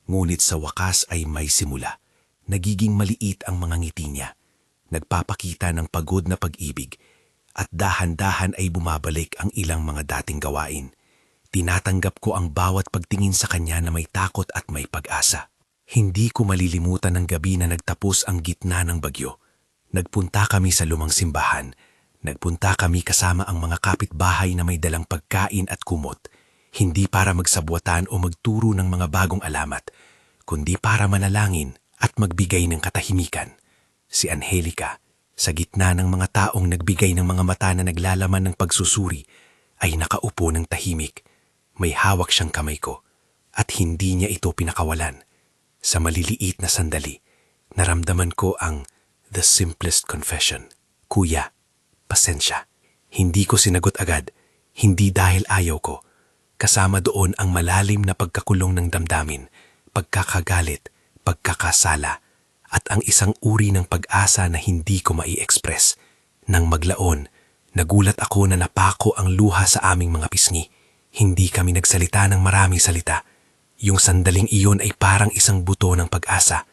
ngunit sa wakas ay may simula. Nagiging maliit ang mga ngiti niya. Nagpapakita ng pagod na pag-ibig, at dahan-dahan ay bumabalik ang ilang mga dating gawain. Tinatanggap ko ang bawat pagtingin sa kanya na may takot at may pag-asa. Hindi ko malilimutan ang gabi na nagtapos ang gitna ng bagyo. Nagpunta kami sa lumang simbahan. Nagpunta kami kasama ang mga kapitbahay na may dalang pagkain at kumot. Hindi para magsabwatan o magturo ng mga bagong alamat, kundi para manalangin at magbigay ng katahimikan. Si Angelica, sa gitna ng mga taong nagbigay ng mga mata na naglalaman ng pagsusuri, ay nakaupo ng tahimik. May hawak siyang kamay ko at hindi niya ito pinakawalan. Sa maliliit na sandali, naramdaman ko ang the simplest confession. Kuya, pasensya. Hindi ko sinagot agad, hindi dahil ayaw ko. Kasama doon ang malalim na pagkakulong ng damdamin, pagkakagalit, pagkakasala, at ang isang uri ng pag-asa na hindi ko mai-express. Nang maglaon, nagulat ako na napako ang luha sa aming mga pisngi. Hindi kami nagsalita ng maraming salita. Yung sandaling iyon ay parang isang buto ng pag-asa.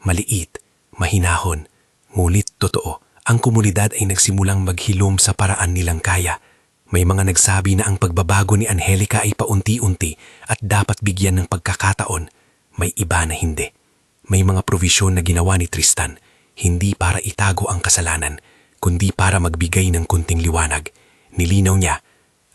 Maliit, mahinahon, ngunit totoo. Ang komunidad ay nagsimulang maghilom sa paraan nilang kaya. May mga nagsabi na ang pagbabago ni Angelica ay paunti-unti at dapat bigyan ng pagkakataon. May iba na hindi. May mga provisyon na ginawa ni Tristan, hindi para itago ang kasalanan, kundi para magbigay ng kunting liwanag. Nilinaw niya,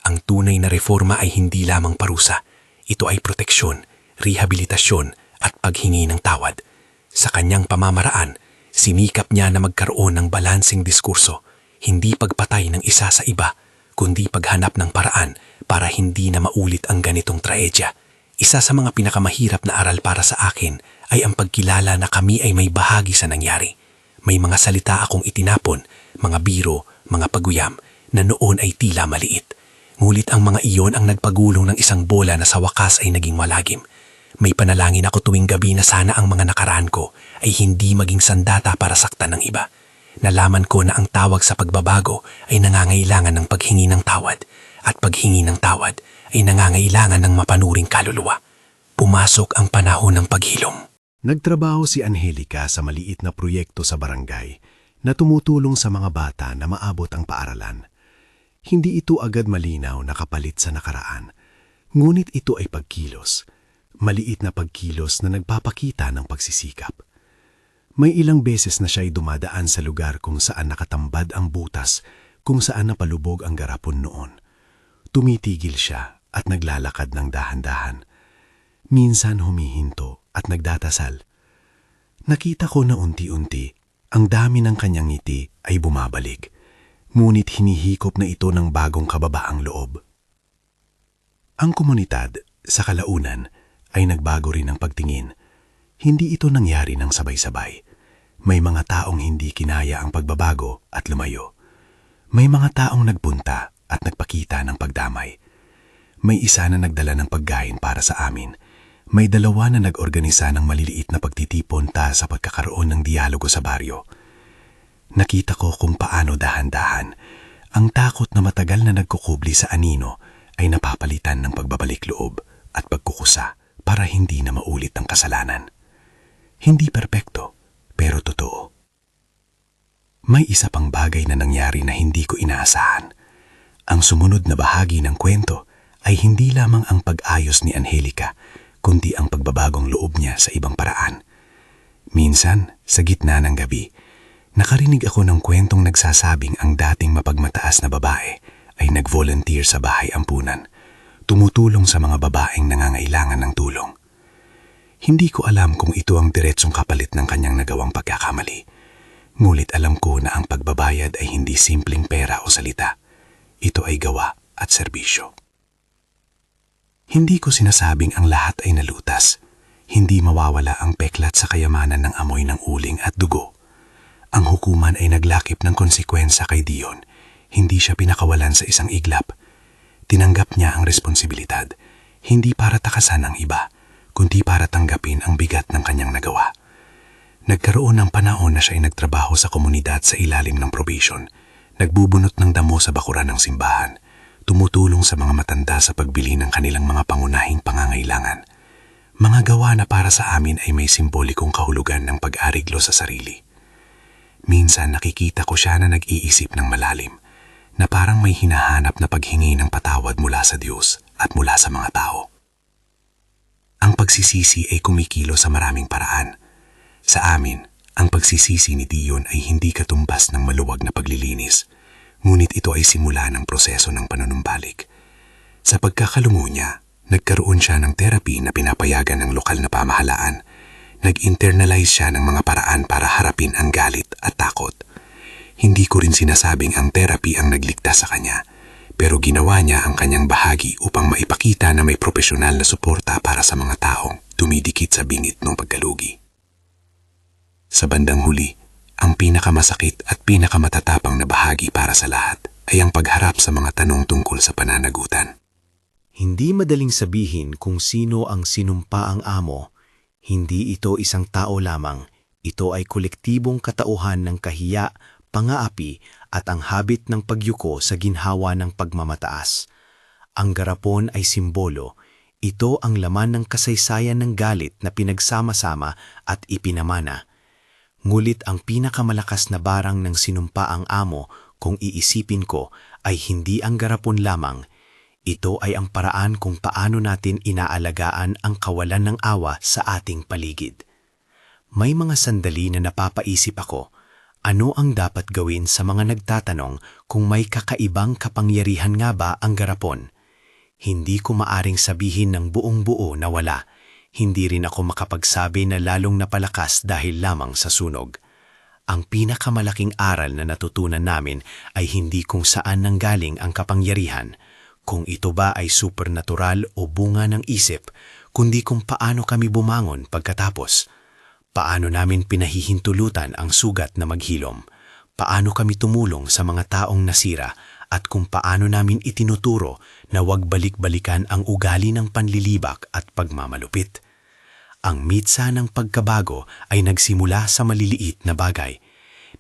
ang tunay na reforma ay hindi lamang parusa. Ito ay proteksyon, rehabilitasyon at paghingi ng tawad. Sa kanyang pamamaraan, sinikap niya na magkaroon ng balansing diskurso, hindi pagpatay ng isa sa iba, kundi paghanap ng paraan para hindi na maulit ang ganitong traedya. Isa sa mga pinakamahirap na aral para sa akin ay ang pagkilala na kami ay may bahagi sa nangyari. May mga salita akong itinapon, mga biro, mga paguyam, na noon ay tila maliit. Ngulit ang mga iyon ang nagpagulong ng isang bola na sa wakas ay naging malagim. May panalangin ako tuwing gabi na sana ang mga nakaraan ko ay hindi maging sandata para saktan ng iba. Nalaman ko na ang tawag sa pagbabago ay nangangailangan ng paghingi ng tawad, at paghingi ng tawad ay nangangailangan ng mapanuring kaluluwa. Pumasok ang panahon ng paghilom. Nagtrabaho si Angelica sa maliit na proyekto sa barangay na tumutulong sa mga bata na maabot ang paaralan. Hindi ito agad malinaw na kapalit sa nakaraan, ngunit ito ay pagkilos. Maliit na pagkilos na nagpapakita ng pagsisikap. May ilang beses na siya'y dumadaan sa lugar kung saan nakatambad ang butas, kung saan napalubog ang garapon noon. Tumitigil siya at naglalakad ng dahan-dahan. Minsan humihinto at nagdadasal. Nakita ko na unti-unti, ang dami ng kanyang ngiti ay bumabalik, ngunit hinihikop na ito ng bagong kababaang loob. Ang komunidad sa kalaunan ay nagbago rin ng pagtingin. Hindi ito nangyari ng sabay-sabay. May mga taong hindi kinaya ang pagbabago at lumayo. May mga taong nagpunta at nagpakita ng pagdamay. May isa na nagdala ng pagkain para sa amin. May dalawa na nag-organisa ng maliliit na pagtitipon sa pagkakaroon ng dialogo sa baryo. Nakita ko kung paano dahan-dahan ang takot na matagal na nagkukubli sa anino ay napapalitan ng pagbabalik loob at pagkukusa para hindi na maulit ang kasalanan. Hindi perpekto, pero totoo. May isa pang bagay na nangyari na hindi ko inaasahan. Ang sumunod na bahagi ng kwento ay hindi lamang ang pag-ayos ni Angelica, kundi ang pagbabagong loob niya sa ibang paraan. Minsan, sa gitna ng gabi, Nakarinig ako ng kwentong nagsasabing ang dating mapagmataas na babae ay nag-volunteer sa bahay ampunan, tumutulong sa mga babaeng nangangailangan ng tulong. Hindi ko alam kung ito ang diretsong kapalit ng kanyang nagawang pagkakamali. Ngunit alam ko na ang pagbabayad ay hindi simpleng pera o salita. Ito ay gawa at serbisyo. Hindi ko sinasabing ang lahat ay nalutas. Hindi mawawala ang peklat sa kayamanan ng amoy ng uling at dugo. Ang hukuman ay naglakip ng konsekwensya kay Dion. Hindi siya pinakawalan sa isang iglap. Tinanggap niya ang responsibilidad, hindi para takasan ang iba, kundi para tanggapin ang bigat ng kanyang nagawa. Nagkaroon ng panahon na siya ay nagtrabaho sa komunidad sa ilalim ng probation, nagbubunot ng damo sa bakuran ng simbahan, tumutulong sa mga matanda sa pagbili ng kanilang mga pangunahing pangangailangan. Mga gawa na para sa amin ay may simbolikong kahulugan ng pag-ariglo sa sarili. Minsan nakikita ko siya na nag-iisip ng malalim, na parang may hinahanap na paghingi ng patawad mula sa Diyos at mula sa mga tao. Ang pagsisisi ay kumikilo sa maraming paraan. Sa amin, ang pagsisisi ni Dion ay hindi katumbas ng maluwag na paglilinis, ngunit ito ay simula ng proseso ng panunumbalik. Sa pagkakalungo niya, nagkaroon siya ng therapy na pinapayagan ng lokal na pamahalaan. Nag-internalize siya ng mga paraan para harapin ang galit at takot. Hindi ko rin sinasabing ang therapy ang nagligtas sa kanya, pero ginawa niya ang kanyang bahagi upang maipakita na may propesyonal na suporta para sa mga taong dumidikit sa bingit ng pagkalugi. Sa bandang huli, ang pinakamasakit at pinakamatatapang na bahagi para sa lahat ay ang pagharap sa mga tanong tungkol sa pananagutan. Hindi madaling sabihin kung sino ang sinumpa ang amo. Hindi ito isang tao lamang. Ito ay kolektibong katauhan ng kahiya, pangaapi at ang habit ng pagyuko sa ginhawa ng pagmamataas. Ang garapon ay simbolo. Ito ang laman ng kasaysayan ng galit na pinagsama-sama at ipinamana. Ngulit ang pinakamalakas na barang ng sinumpa ang amo, kung iisipin ko, ay hindi ang garapon lamang. Ito ay ang paraan kung paano natin inaalagaan ang kawalan ng awa sa ating paligid. May mga sandali na napapaisip ako, ano ang dapat gawin sa mga nagtatanong kung may kakaibang kapangyarihan nga ba ang garapon? Hindi ko maaring sabihin ng buong-buo na wala. Hindi rin ako makapagsabi na lalong napalakas dahil lamang sa sunog. Ang pinakamalaking aral na natutunan namin ay hindi kung saan nanggaling ang kapangyarihan, kung ito ba ay supernatural o bunga ng isip, kundi kung paano kami bumangon pagkatapos. Paano namin pinahihintulutan ang sugat na maghilom, paano kami tumulong sa mga taong nasira, at kung paano namin itinuturo na huwag balik-balikan ang ugali ng panlilibak at pagmamalupit. Ang mitsa ng pagkabago ay nagsimula sa maliliit na bagay.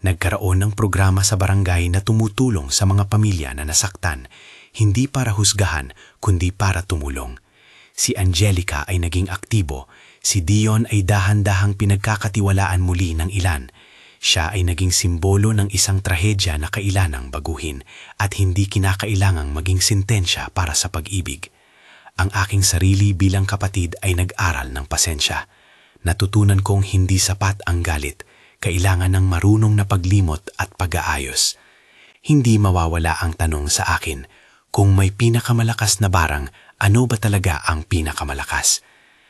Nagkaroon ng programa sa barangay na tumutulong sa mga pamilya na nasaktan, hindi para husgahan kundi para tumulong. Si Angelica ay naging aktibo, si Dion ay dahan-dahang pinagkakatiwalaan muli ng ilan. Siya ay naging simbolo ng isang trahedya na kailanang baguhin at hindi kinakailangang maging sentensya para sa pag-ibig. Ang aking sarili bilang kapatid ay nag-aral ng pasensya. Natutunan kong hindi sapat ang galit, kailangan ng marunong na paglimot at pag-aayos. Hindi mawawala ang tanong sa akin, kung may pinakamalakas na barang, ano ba talaga ang pinakamalakas?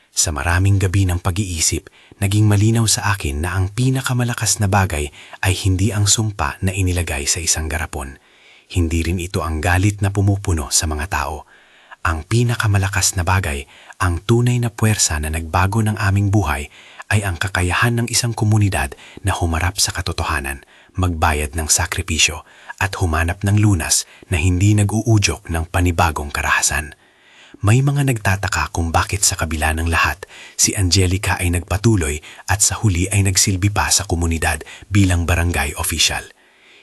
Sa maraming gabi ng pag-iisip, naging malinaw sa akin na ang pinakamalakas na bagay ay hindi ang sumpa na inilagay sa isang garapon. Hindi rin ito ang galit na pumupuno sa mga tao. Ang pinakamalakas na bagay, ang tunay na puwersa na nagbago ng aming buhay, ay ang kakayahan ng isang komunidad na humarap sa katotohanan, magbayad ng sakripisyo, at humanap ng lunas na hindi nag-uudyok ng panibagong karahasan. May mga nagtataka kung bakit sa kabila ng lahat, si Angelica ay nagpatuloy at sa huli ay nagsilbi pa sa komunidad bilang barangay official.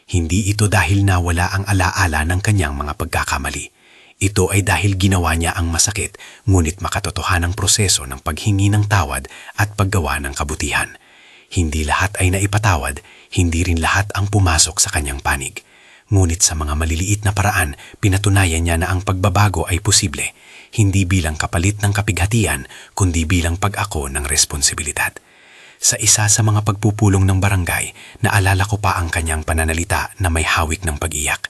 Hindi ito dahil nawala ang alaala ng kanyang mga pagkakamali. Ito ay dahil ginawa niya ang masakit, ngunit makatotohanang proseso ng paghingi ng tawad at paggawa ng kabutihan. Hindi lahat ay naipatawad, hindi rin lahat ang pumasok sa kanyang panig. Ngunit sa mga maliliit na paraan, pinatunayan niya na ang pagbabago ay posible, hindi bilang kapalit ng kapighatian, kundi bilang pag-ako ng responsibilidad. Sa isa sa mga pagpupulong ng barangay, naalala ko pa ang kanyang pananalita na may hawik ng pag-iyak.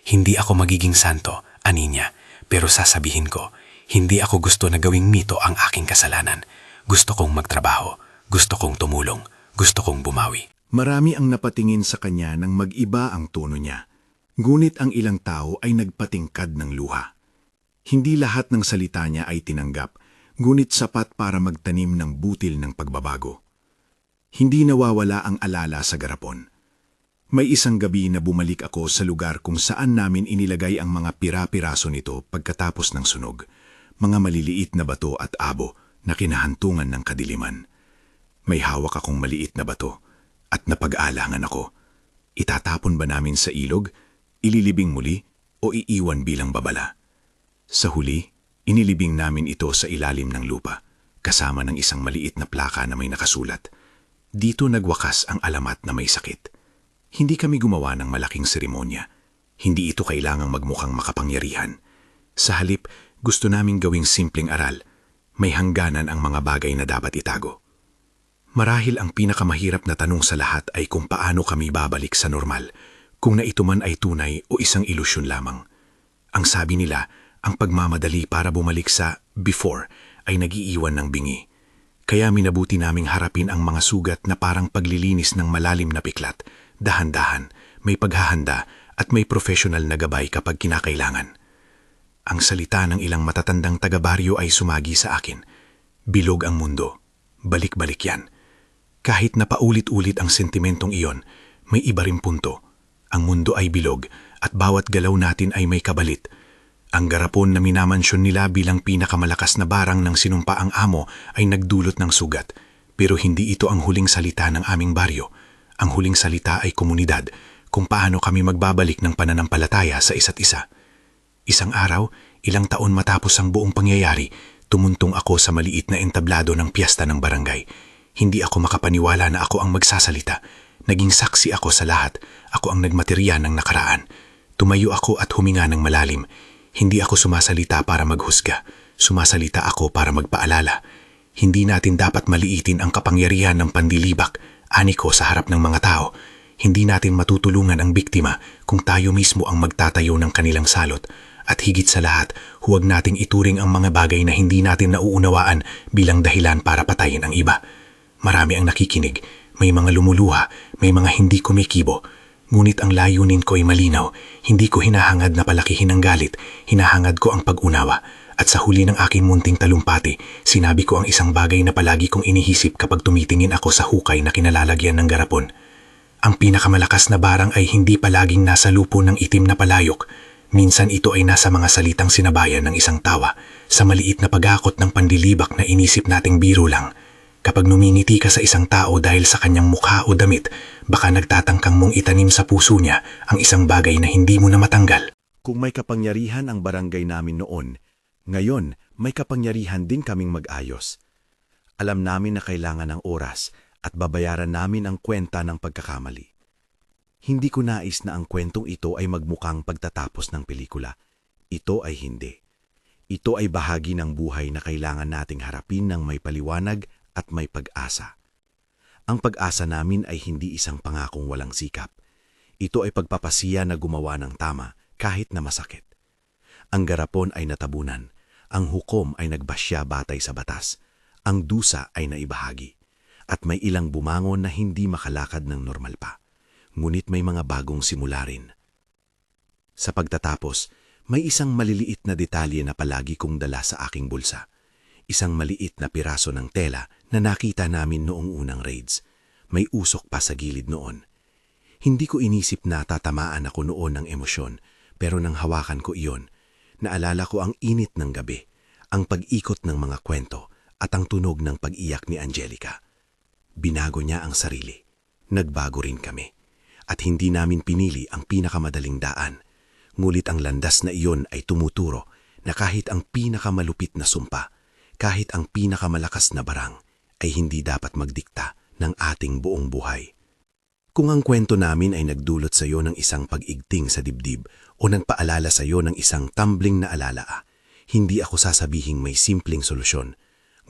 Hindi ako magiging santo, ani niya, pero sasabihin ko, hindi ako gusto na gawing mito ang aking kasalanan. Gusto kong magtrabaho, gusto kong tumulong, gusto kong bumawi. Marami ang napatingin sa kanya nang mag-iba ang tono niya. Ngunit ang ilang tao ay nagpatingkad ng luha. Hindi lahat ng salita niya ay tinanggap, ngunit sapat para magtanim ng butil ng pagbabago. Hindi nawawala ang alala sa garapon. May isang gabi na bumalik ako sa lugar kung saan namin inilagay ang mga pira-piraso nito pagkatapos ng sunog. Mga maliliit na bato at abo na kinahantungan ng kadiliman. May hawak akong maliit na bato at napag-alangan ako. Itatapon ba namin sa ilog, ililibing muli o iiwan bilang babala? Sa huli, inilibing namin ito sa ilalim ng lupa, kasama ng isang maliit na plaka na may nakasulat. Dito nagwakas ang alamat na may sakit. Hindi kami gumawa ng malaking seremonya. Hindi ito kailangang magmukhang makapangyarihan. Sa halip, gusto naming gawing simpleng aral. May hangganan ang mga bagay na dapat itago. Marahil ang pinakamahirap na tanong sa lahat ay kung paano kami babalik sa normal, kung na ito man ay tunay o isang ilusyon lamang. Ang sabi nila, ang pagmamadali para bumalik sa before ay nagiiwan ng bingi. Kaya minabuti naming harapin ang mga sugat na parang paglilinis ng malalim na piklat. Dahan-dahan, may paghahanda at may professional na gabay kapag kinakailangan. Ang salita ng ilang matatandang taga-baryo ay sumagi sa akin. Bilog ang mundo. Balik-balik yan. Kahit na paulit-ulit ang sentimentong iyon, may iba ring punto. Ang mundo ay bilog at bawat galaw natin ay may kabalit. Ang garapon na minamansyon nila bilang pinakamalakas na barang ng sinumpa ang amo ay nagdulot ng sugat. Pero hindi ito ang huling salita ng aming baryo. Ang huling salita ay komunidad, kung paano kami magbabalik ng pananampalataya sa isa't isa. Isang araw, ilang taon matapos ang buong pangyayari, tumuntong ako sa maliit na entablado ng piyesta ng barangay. Hindi ako makapaniwala na ako ang magsasalita. Naging saksi ako sa lahat. Ako ang nagmaterya ng nakaraan. Tumayo ako at huminga ng malalim. Hindi ako sumasalita para maghusga. Sumasalita ako para magpaalala. Hindi natin dapat maliitin ang kapangyarihan ng pandilibak, ani ko sa harap ng mga tao. Hindi natin matutulungan ang biktima kung tayo mismo ang magtatayo ng kanilang salot. At higit sa lahat, huwag nating ituring ang mga bagay na hindi natin nauunawaan bilang dahilan para patayin ang iba. Marami ang nakikinig, may mga lumuluha, may mga hindi kumikibo. Ngunit ang layunin ko ay malinaw, hindi ko hinahangad na palakihin ang galit, hinahangad ko ang pag-unawa. At sa huli ng aking munting talumpati, sinabi ko ang isang bagay na palagi kong inihisip kapag tumitingin ako sa hukay na kinalalagyan ng garapon. Ang pinakamalakas na barang ay hindi palaging nasa lupo ng itim na palayok. Minsan ito ay nasa mga salitang sinabayan ng isang tawa, sa maliit na pag-akot ng pandilibak na inisip nating biro lang. Kapag numingiti ka sa isang tao dahil sa kanyang mukha o damit, baka nagtatangkang mong itanim sa puso niya ang isang bagay na hindi mo na matanggal. Kung may kapangyarihan ang barangay namin noon, ngayon may kapangyarihan din kaming mag-ayos. Alam namin na kailangan ng oras at babayaran namin ang kwenta ng pagkakamali. Hindi ko nais na ang kwentong ito ay magmukhang pagtatapos ng pelikula. Ito ay hindi. Ito ay bahagi ng buhay na kailangan nating harapin ng may paliwanag at may pag-asa. Ang pag-asa namin ay hindi isang pangakong walang sikap. Ito ay pagpapasiya na gumawa ng tama kahit na masakit. Ang garapon ay natabunan. Ang hukom ay nagbasya batay sa batas. Ang dusa ay naibahagi. At may ilang bumangon na hindi makalakad ng normal pa. Ngunit may mga bagong simula rin. Sa pagtatapos, may isang maliliit na detalye na palagi kong dala sa aking bulsa. Isang maliit na piraso ng tela na nakita namin noong unang raids. May usok pa sa gilid noon. Hindi ko inisip na tatamaan ako noon ng emosyon, pero nang hawakan ko iyon, naalala ko ang init ng gabi, ang pag-ikot ng mga kwento at ang tunog ng pag-iyak ni Angelica. Binago niya ang sarili. Nagbago rin kami. At hindi namin pinili ang pinakamadaling daan. Ngulit ang landas na iyon ay tumuturo na kahit ang pinakamalupit na sumpa, kahit ang pinakamalakas na barang, ay hindi dapat magdikta ng ating buong buhay. Kung ang kwento namin ay nagdulot sa iyo ng isang pag-igting sa dibdib o nagpaalala sa iyo ng isang tumbling na alala, hindi ako sasabihing may simpleng solusyon.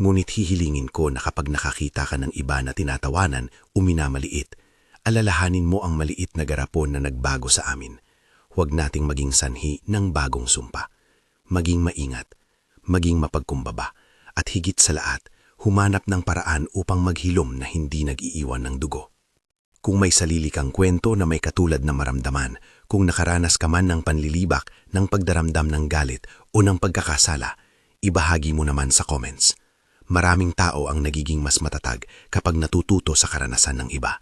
Ngunit hihilingin ko na kapag nakakita ka ng iba na tinatawanan o minamaliit, alalahanin mo ang maliit na garapon na nagbago sa amin. Huwag nating maging sanhi ng bagong sumpa. Maging maingat, maging mapagkumbaba, at higit sa lahat, humanap ng paraan upang maghilom na hindi nag-iiwan ng dugo. Kung may sarili kang kwento na may katulad na maramdaman, kung nakaranas ka man ng panlilibak, ng pagdaramdam ng galit o ng pagkakasala, ibahagi mo naman sa comments. Maraming tao ang nagiging mas matatag kapag natututo sa karanasan ng iba.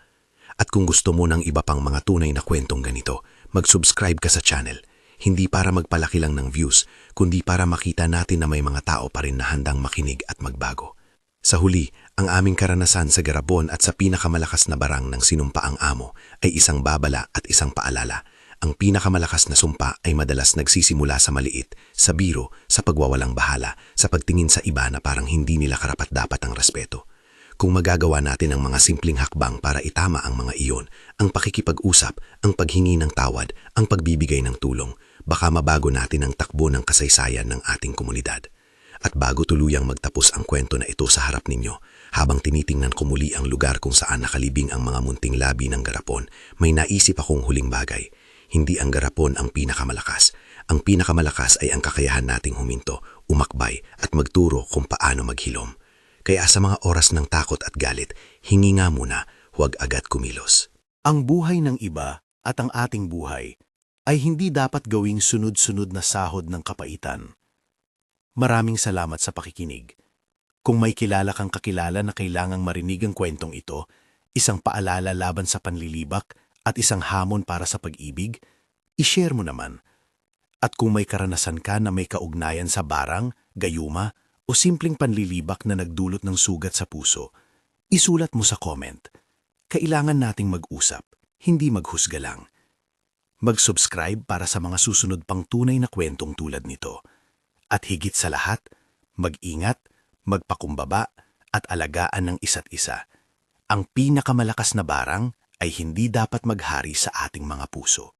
At kung gusto mo ng iba pang mga tunay na kwentong ganito, mag-subscribe ka sa channel. Hindi para magpalaki lang ng views, kundi para makita natin na may mga tao pa rin na handang makinig at magbago. Sa huli, ang aming karanasan sa garapon at sa pinakamalakas na barang ng sinumpaang amo ay isang babala at isang paalala. Ang pinakamalakas na sumpa ay madalas nagsisimula sa maliit, sa biro, sa pagwawalang bahala, sa pagtingin sa iba na parang hindi nila karapat-dapat ang respeto. Kung magagawa natin ang mga simpleng hakbang para itama ang mga iyon, ang pakikipag-usap, ang paghingi ng tawad, ang pagbibigay ng tulong, baka mabago natin ang takbo ng kasaysayan ng ating komunidad. At bago tuluyang magtapos ang kwento na ito sa harap ninyo, habang tinitingnan ko muli ang lugar kung saan nakalibing ang mga munting labi ng garapon, may naisip akong huling bagay. Hindi ang garapon ang pinakamalakas. Ang pinakamalakas ay ang kakayahan nating huminto, umakbay at magturo kung paano maghilom. Kaya sa mga oras ng takot at galit, hingi nga muna, huwag agad kumilos. Ang buhay ng iba at ang ating buhay ay hindi dapat gawing sunod-sunod na sahod ng kapaitan. Maraming salamat sa pakikinig. Kung may kilala kang kakilala na kailangang marinig ang kwentong ito, isang paalala laban sa panlilibak at isang hamon para sa pag-ibig, i-share mo naman. At kung may karanasan ka na may kaugnayan sa barang, gayuma, o simpleng panlilibak na nagdulot ng sugat sa puso, isulat mo sa comment. Kailangan nating mag-usap, hindi maghusga lang. Mag-subscribe para sa mga susunod pang tunay na kwentong tulad nito. At higit sa lahat, mag-ingat, magpakumbaba, at alagaan ng isa't isa. Ang pinakamalakas na barang ay hindi dapat maghari sa ating mga puso.